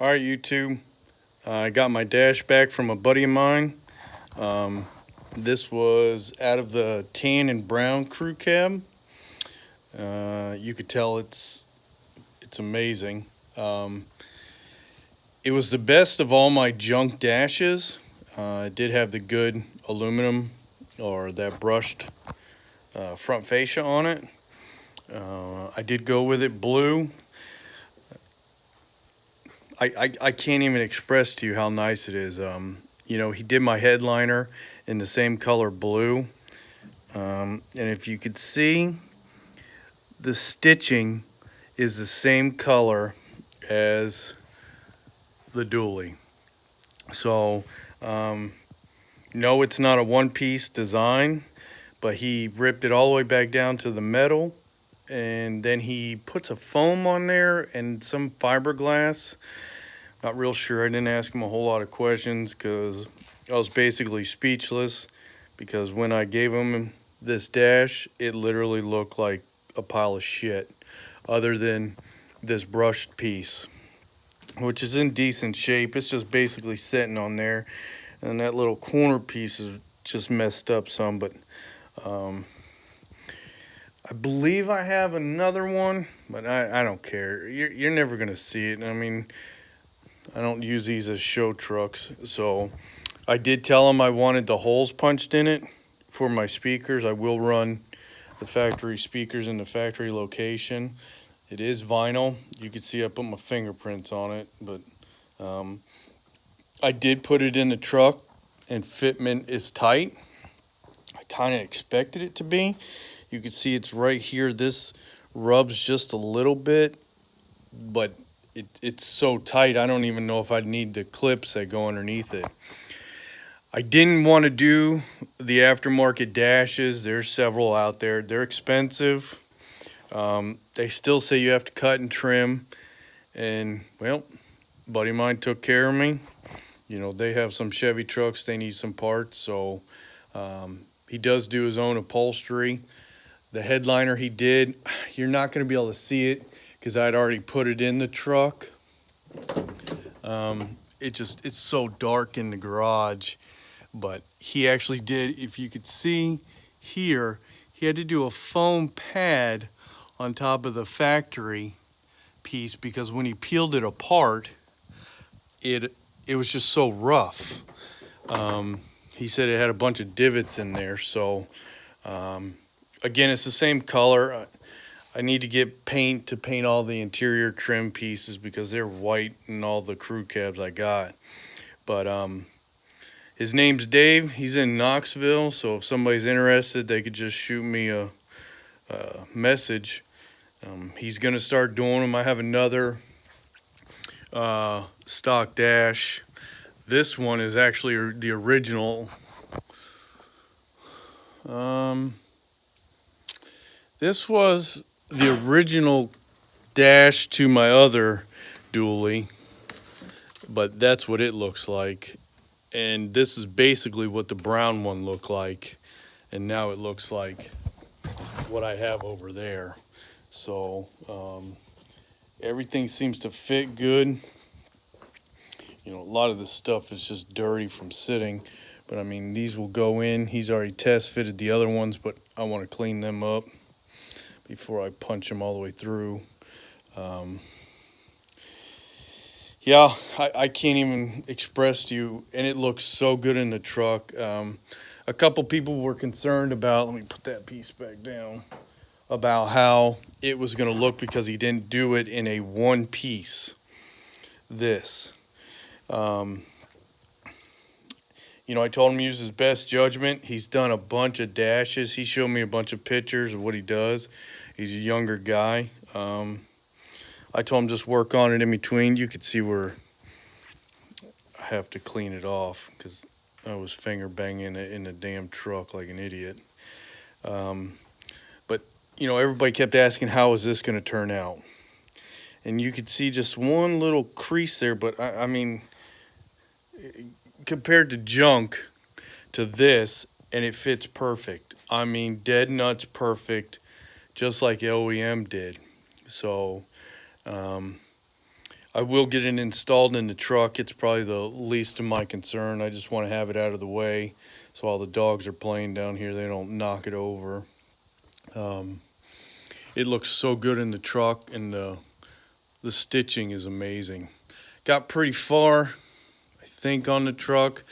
All right, YouTube. I got my dash back from a buddy of mine. Um, this was out of the tan and brown crew cab. You could tell it's amazing. Um, it was the best of all my junk dashes. It did have the good aluminum or that brushed front fascia on it. I did go with it blue. I can't even express to you how nice it is. He did my headliner in the same color blue. And if you could see, the stitching is the same color as the dually. So, no, it's not a one-piece design, but he ripped it all the way back down to the metal, and then he puts a foam on there and some fiberglass. Not real sure. I didn't ask him a whole lot of questions because I was basically speechless, because when I gave him this dash, it literally looked like a pile of shit other than this brushed piece, which is in decent shape. It's just basically sitting on there, and that little corner piece is just messed up some, but um, I believe I have another one, but I don't care. You're never going to see it. I mean, I don't use these as show trucks. So I did tell him I wanted the holes punched in it for my speakers. I will run the factory speakers in the factory location. It is vinyl. You can see I put my fingerprints on it, but um, I did put it in the truck, and fitment is tight. I kind of expected it to be. You can see it's right here. This rubs just a little bit, but it's so tight, I don't even know if I'd need the clips that go underneath it. I didn't want to do the aftermarket dashes. There's several out there. They're expensive. They still say you have to cut and trim. And, well, buddy of mine took care of me. They have some Chevy trucks. They need some parts. So he does do his own upholstery. The headliner he did, you're not going to be able to see it because I'd already put it in the truck. It's so dark in the garage, but he actually did, if you could see here, he had to do a foam pad on top of the factory piece because when he peeled it apart, it was just so rough. He said it had a bunch of divots in there. So again, it's the same color. I need to get paint to paint all the interior trim pieces because they're white in all the crew cabs I got. But his name's Dave. He's in Knoxville, so if somebody's interested, they could just shoot me a message. He's gonna start doing them. I have another stock dash. This one is actually the original. This was the original dash to my other dually, but that's what it looks like. And this is basically what the brown one looked like, and now it looks like what I have over there. So everything seems to fit good. A lot of this stuff is just dirty from sitting, but I mean, these will go in. He's already test fitted the other ones, but I want to clean them up before I punch them all the way through. Yeah, I can't even express to you, and it looks so good in the truck. A couple people were concerned about, let me put that piece back down, about how it was going to look because he didn't do it in a one piece. This. I told him to use his best judgment. He's done a bunch of dashes. He showed me a bunch of pictures of what he does. He's a younger guy. I told him just work on it in between. You could see where I have to clean it off because I was finger banging it in the damn truck like an idiot. But everybody kept asking, how is this going to turn out? And you could see just one little crease there, but I mean, compared to junk to this, and it fits perfect. I mean, dead nuts perfect, just like OEM did. So I will get it installed in the truck. It's probably the least of my concern. I just want to have it out of the way so all the dogs are playing down here, they don't knock it over. It looks so good in the truck, and the stitching is amazing. Got pretty far, I think, on the truck.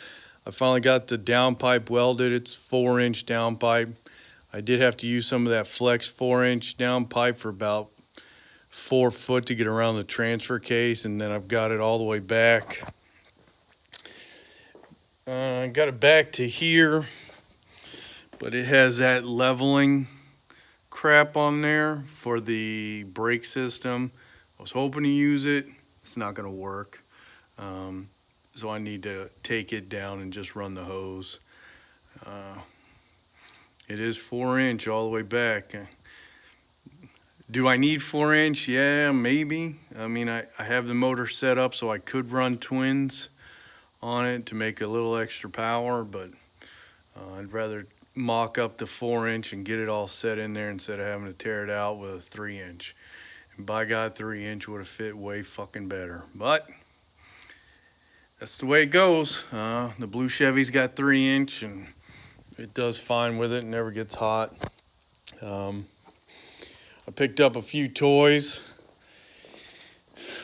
I finally got the downpipe welded. It's 4-inch downpipe. I did have to use some of that flex 4-inch downpipe for about 4 foot to get around the transfer case, and then I've got it all the way back. I got it back to here, but it has that leveling crap on there for the brake system. I was hoping to use it. It's not gonna work. So I need to take it down and just run the hose. It is 4-inch all the way back. Do I need 4-inch? Yeah, maybe. I mean, I have the motor set up so I could run twins on it to make a little extra power, but I'd rather mock up the 4-inch and get it all set in there instead of having to tear it out with a 3-inch. And by God, 3-inch would have fit way fucking better. But that's the way it goes. The blue Chevy's got 3-inch, and it does fine with it. Never gets hot. I picked up a few toys.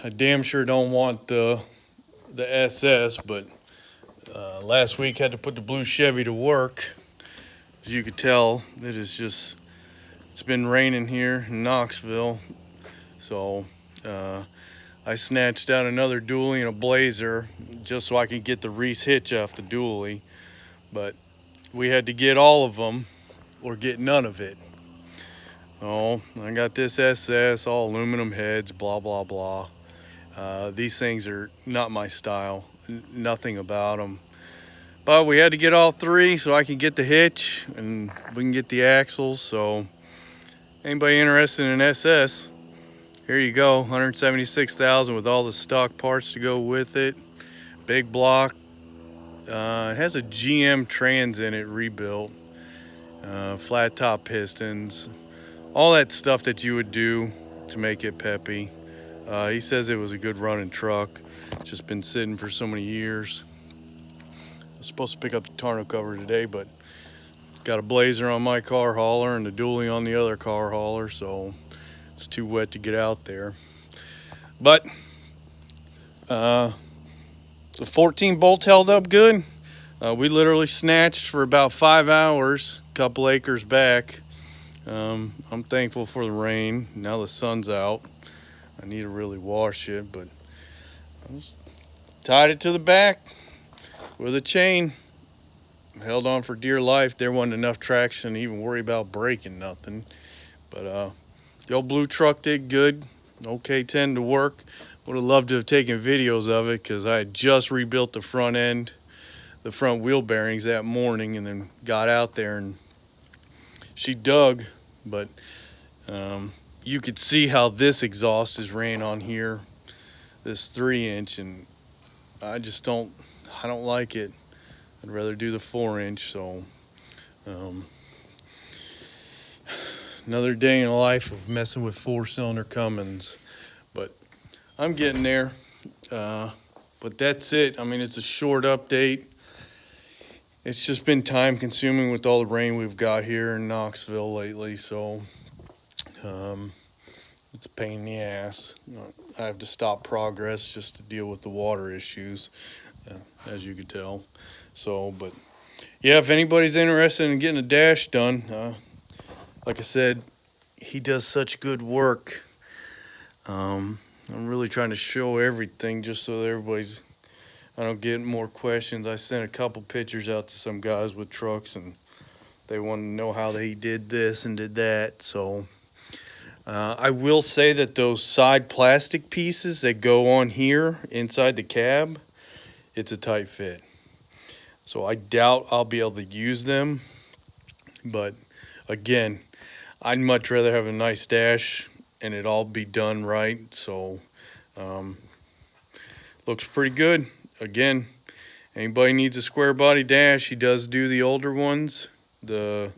I damn sure don't want the SS, but last week had to put the blue Chevy to work. As you could tell, it's been raining here in Knoxville, so I snatched out another dually and a blazer just so I could get the Reese hitch off the dually, but we had to get all of them or get none of it. Oh, I got this SS, all aluminum heads, blah, blah, blah. These things are not my style, nothing about them. But we had to get all three so I can get the hitch and we can get the axles. So anybody interested in an SS, here you go, $176,000 with all the stock parts to go with it. Big block. It has a GM trans in it, rebuilt. Flat top pistons. All that stuff that you would do to make it peppy. He says it was a good running truck. Just been sitting for so many years. I was supposed to pick up the tonneau cover today, but got a blazer on my car hauler and the dually on the other car hauler, so it's too wet to get out there. But so 14 bolts held up good. We literally snatched for about 5 hours, a couple acres back. I'm thankful for the rain. Now the sun's out. I need to really wash it, but I just tied it to the back with a chain. Held on for dear life. There wasn't enough traction to even worry about breaking nothing. But the old blue truck did good. Okay, 10 to work. Would have loved to have taken videos of it because I had just rebuilt the front end, the front wheel bearings that morning, and then got out there and she dug, but you could see how this exhaust is ran on here, this 3-inch, and I don't like it. I'd rather do the 4-inch. So another day in the life of messing with 4-cylinder Cummins, but I'm getting there. But that's it. I mean, it's a short update. It's just been time consuming with all the rain we've got here in Knoxville lately, so it's a pain in the ass. I have to stop progress just to deal with the water issues, as you could tell. So, but yeah, if anybody's interested in getting a dash done, like I said, he does such good work. I'm really trying to show everything just so that I don't get more questions. I sent a couple pictures out to some guys with trucks, and they want to know how they did this and did that. So I will say that those side plastic pieces that go on here inside the cab, it's a tight fit. So I doubt I'll be able to use them. But again, I'd much rather have a nice dash and it all be done right. So looks pretty good. Again, anybody needs a square body dash, he does do the older ones, the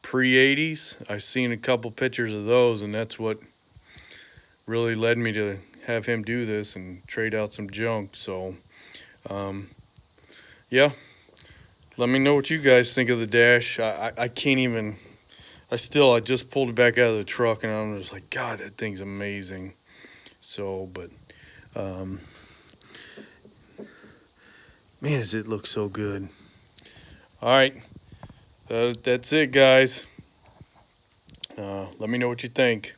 pre-80s. I've seen a couple pictures of those, and that's what really led me to have him do this and trade out some junk. So, yeah, let me know what you guys think of the dash. I can't even, I just pulled it back out of the truck and I'm just like, God, that thing's amazing. So, but, man, does it look so good. All right, that's it, guys. Let me know what you think.